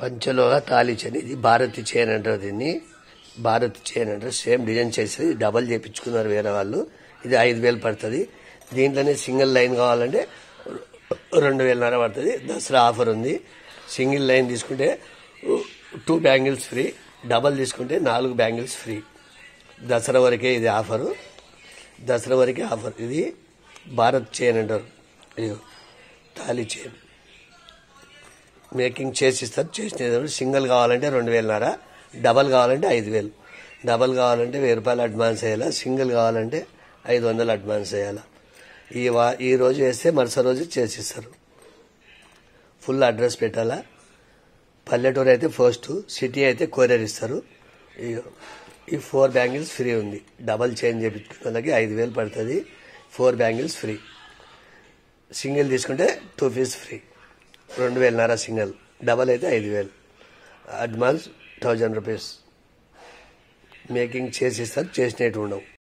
పంచలోహ తాళి చైన్, ఇది భారతి చైన్ అంటారు. దీన్ని భారతి చైన్ అంటారు. సేమ్ డిజైన్ చేసేది, డబల్ చేయించుకున్నారు వేరే వాళ్ళు. ఇది 5,000 పడుతుంది. దీంట్లోనే సింగిల్ లైన్ కావాలంటే 2,500 పడుతుంది. దసరా ఆఫర్ ఉంది. సింగిల్ లైన్ తీసుకుంటే 2 బ్యాంగిల్స్ ఫ్రీ, డబల్ తీసుకుంటే 4 బ్యాంగిల్స్ ఫ్రీ. దసరా వరకే ఇది ఆఫరు, దసరా వరకే ఆఫర్. ఇది భారత్ చైన్ అంటారు. ఇది తాళి చైన్ మేకింగ్ చేసిస్తారు. చేసిన సింగిల్ కావాలంటే 2,500, డబల్ కావాలంటే 5,000. డబల్ కావాలంటే 1,000 రూపాయలు అడ్వాన్స్ వేయాలా, సింగిల్ కావాలంటే 500 అడ్వాన్స్ వేయాలా. ఈ రోజు వేస్తే మరుసటి రోజు చేసిస్తారు. ఫుల్ అడ్రస్ పెట్టాలా. పల్లెటూరు అయితే పోస్ట్, సిటీ అయితే కొరియర్ ఇస్తారు. ఈ 4 బ్యాంగిల్స్ ఫ్రీ ఉంది. డబల్ చైన్ చేయించుకున్న వాళ్ళకి 5,000 పడుతుంది. 4 బ్యాంగిల్స్ ఫ్రీ. సింగిల్ తీసుకుంటే 2 పీస్ ఫ్రీ. 2,500 సింగిల్, డబల్ అయితే 5,000. Advance 1,000 rupees. మేకింగ్ చేసిస్తారు, చేసినట్టు ఉండవు.